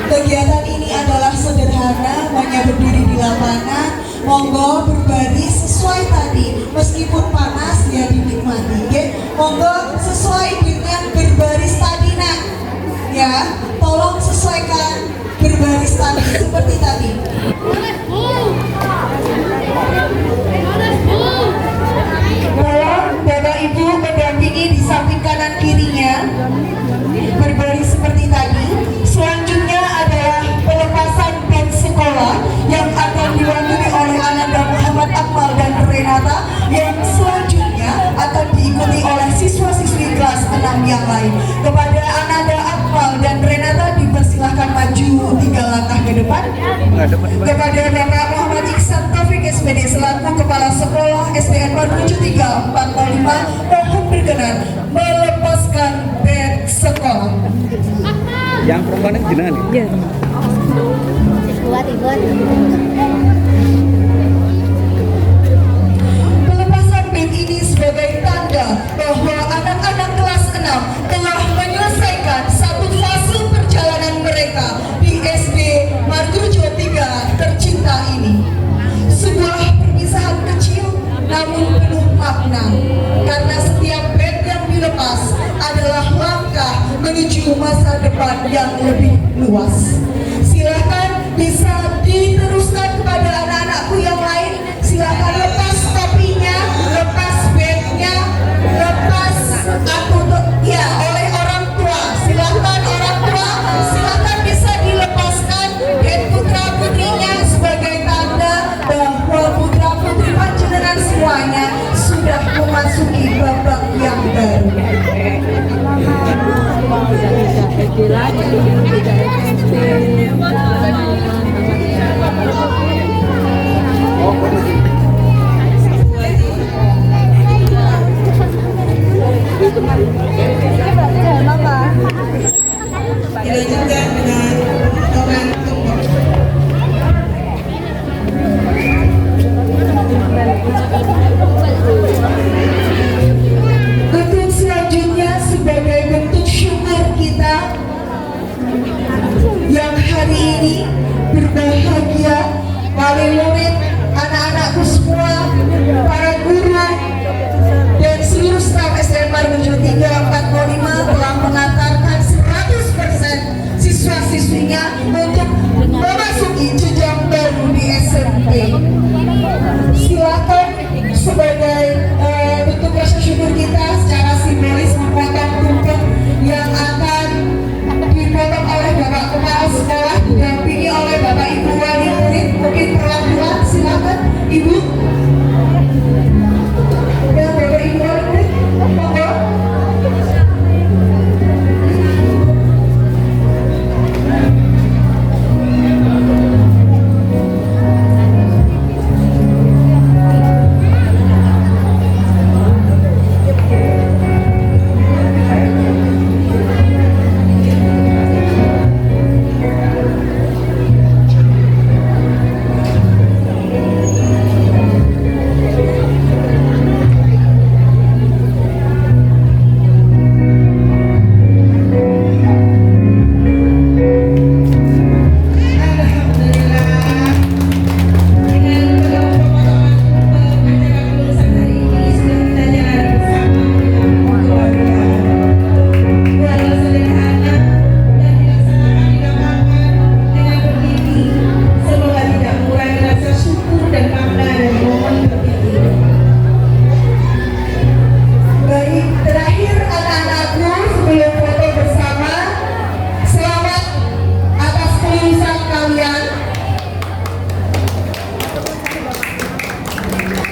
kegiatan ini adalah sederhana, hanya berdiri di lapangan. Monggo berbaris sesuai tadi, meskipun panas ya dinikmati. Ya. Monggo sesuai dengan berbaris tadi nak. Ya, tolong sesuaikan berbaris tadi seperti tadi. Mohon Bapak Ibu mendampingi di samping kanan kirinya, berbaris seperti tadi. Selanjutnya adalah pelepasan band sekolah yang akan diwakili oleh Ananda Muhammad Akmal dan Renata, yang selanjutnya akan diikuti oleh siswa-siswi kelas 6 yang lain. Kepada Ananda Akmal dan Renata dipersilahkan maju 3 langkah ke depan. Kepada Bapak Muhammad Iksan Taufik SPD selaku Kepala Sekolah SDN Margorejo 3 405 mohon berkenan melepaskan band sekolah. Yang perempuan ini gimana nih? Iya. Buat. Pelepasan band ini sebagai tanda bahwa anak-anak kelas 6 telah menyelesaikan satu fase perjalanan mereka di SD Margorejo 3 tercinta ini. Sebuah perpisahan kecil namun penuh makna, karena setiap band yang dilepas adalah langkah menuju masa depan yang lebih luas. Silahkan bisa diteruskan kepada anak-anakku yang lain. Silahkan lepas topinya, lepas bandnya, lepas ya oleh orang tua. Silahkan orang tua, silahkan bisa dilepaskan band putra putrinya sebagai tanda bahwa putra putri panjenengan semuanya sudah memasuki babak yang baru. Dilanjutkan dengan orang untuk selanjutnya sebagai bentuk syukur kita yang hari ini berbahagia, wali murid, anak-anakku semua, para guru, dan seluruh staf SDN Margorejo 3 405 telah mengantarkan 100% siswa-siswinya untuk memasuki jenjang baru di SMP. Silakan sebagai bentuk rasa syukur kita secara simbolis memotong tumpeng yang akan dipotong oleh Bapak Kepala Sekolah didampingi oleh Bapak Ibu wali murid. Mungkin perlahan-lahan silakan Ibu dan Bapak Ibu wali murid, monggo.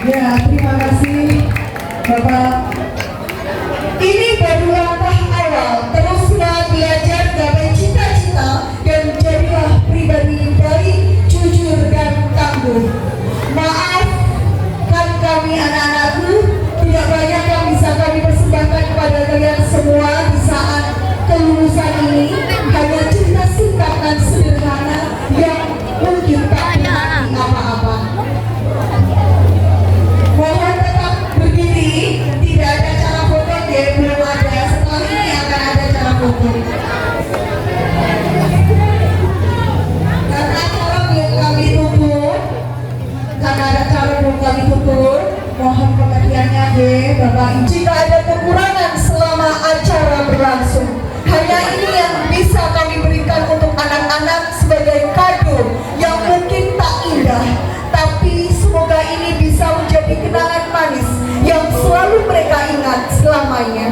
Ya, terima kasih Bapak. Ini baru langkah awal. Teruslah belajar, gapai cita-cita, dan jadilah pribadi yang baik, jujur, dan tangguh. Maafkan kami anak-anakku, tidak banyak yang bisa kami persembahkan kepada kalian semua di saat kelulusan ini. Hanya cerita singkat dan sederhana yang mungkin tak berarti apa-apa. Mohon tetap berdiri, tidak ada cara foto ya, belum ada. Setelah ini akan ada cara foto. Karena acara belum kami tutup, mohon pengertiannya ya Bapak. Jika ada kekurangan selama acara berlangsung, hanya ini yang bisa kami berikan untuk anak-anak sebagai kado yang mungkin tak indah, tapi semoga ini bisa menjadi kenangan manis yang selalu mereka ingat selamanya.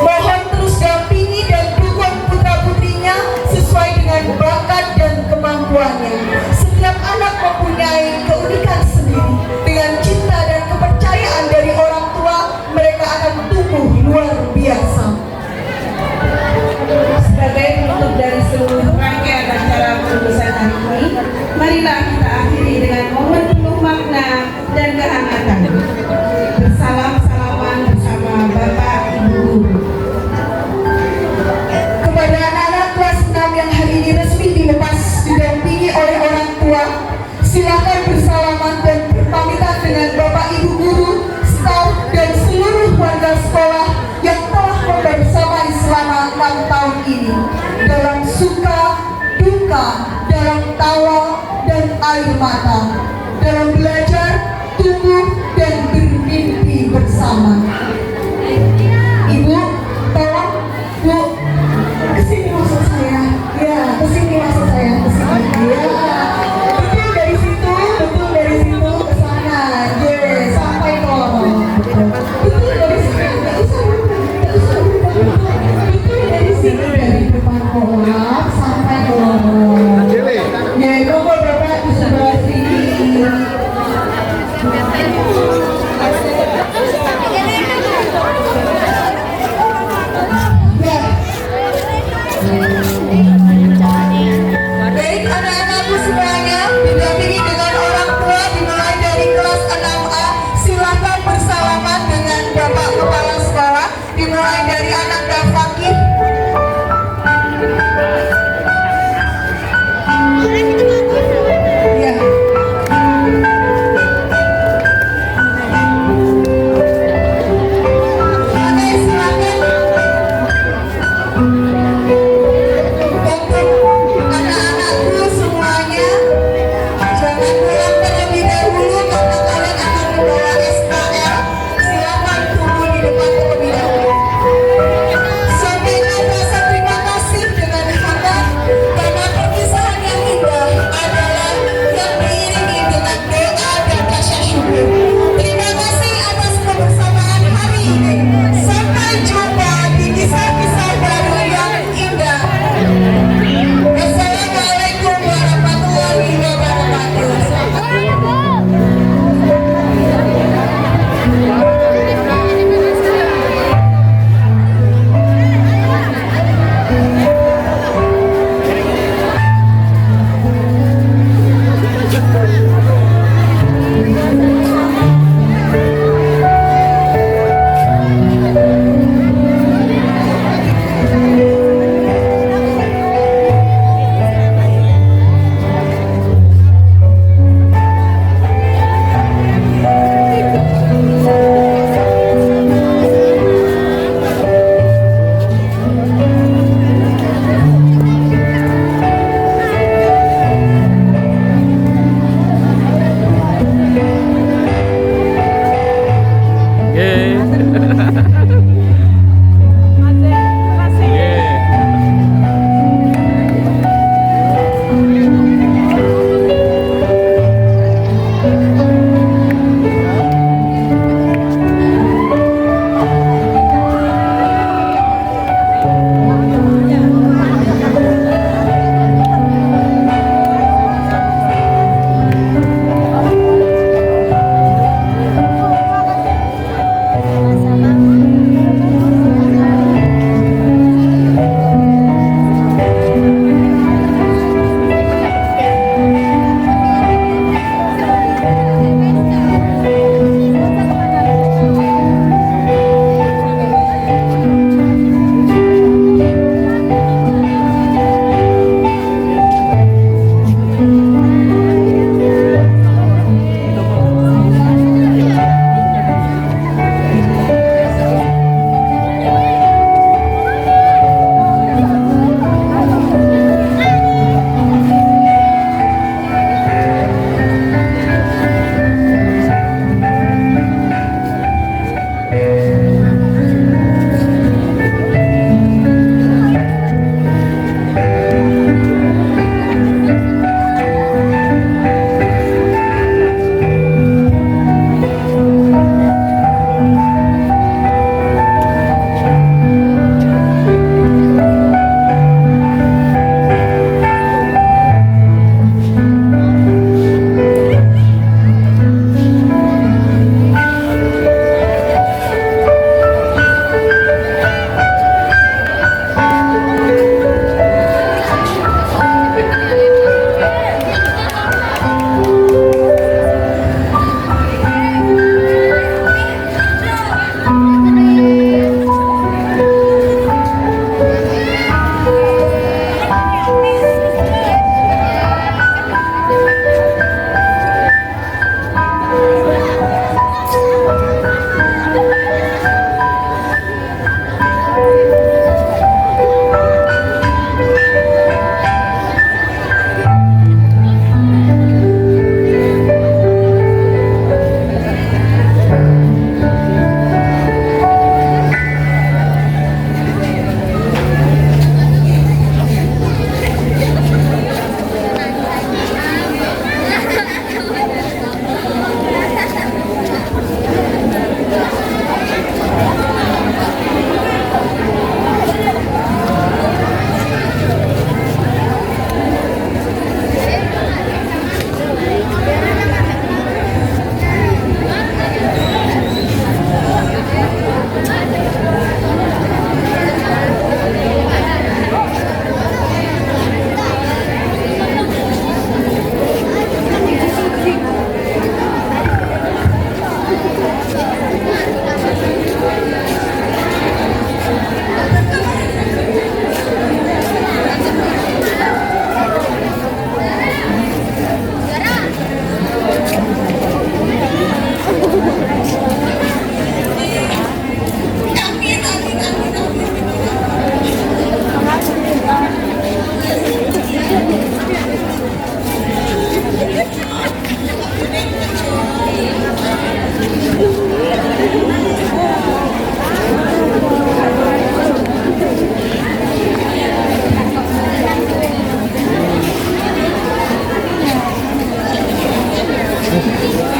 Mohon terus dampingi dan dukung putra-putrinya sesuai dengan bakat dan kemampuannya. Setiap anak mempunyai keunikan sendiri. Dengan cinta dan kepercayaan dari orang tua, mereka akan tumbuh luar biasa. Sebagai penutup dari seluruh rangkaian acara kelulusan hari ini, marilah kita akhiri dengan momen penuh makna dan kehangatan. Bersalam-salaman bersama Bapak Ibu Guru. Kepada anak-anak kelas 6 yang hari ini resmi dilepas didampingi oleh orang tua, silakan bersama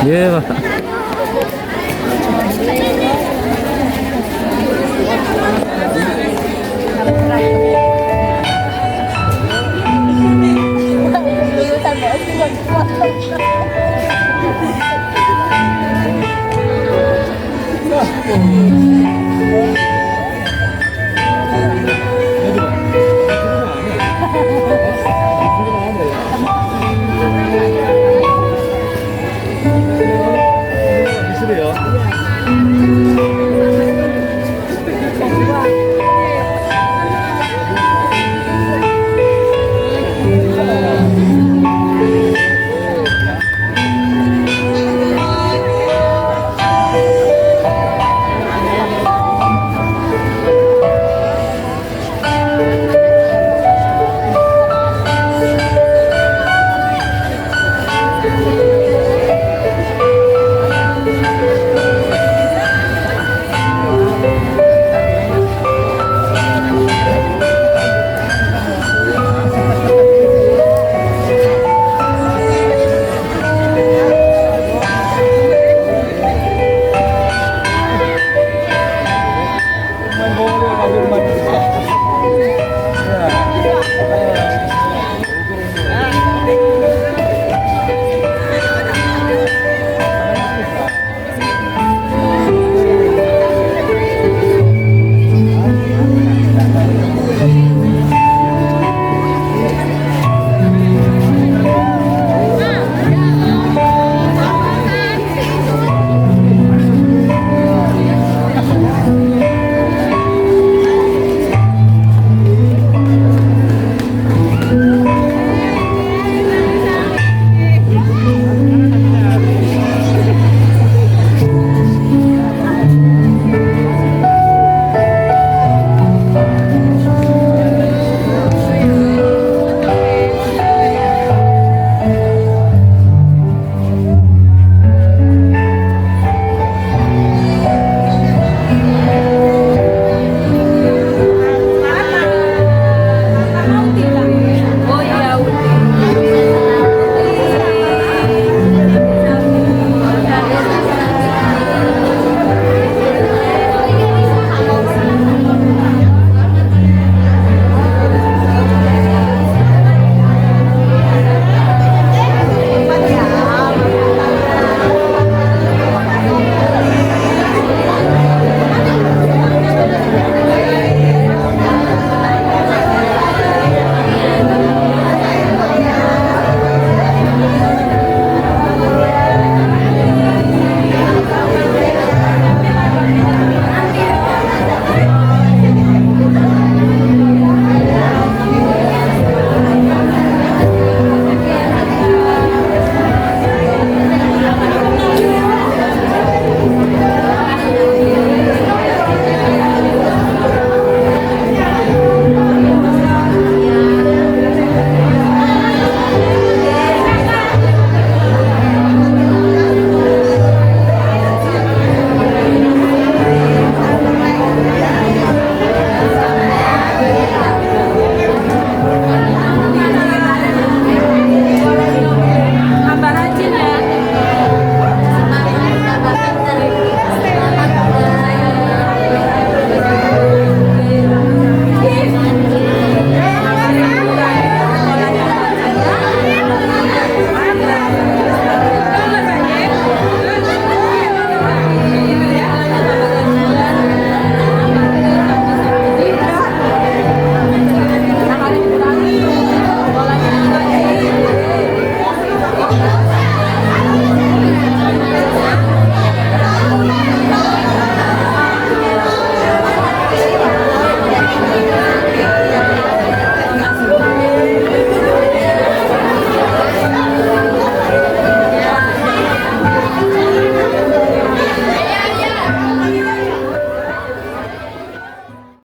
Iya, Pak. 미술이요.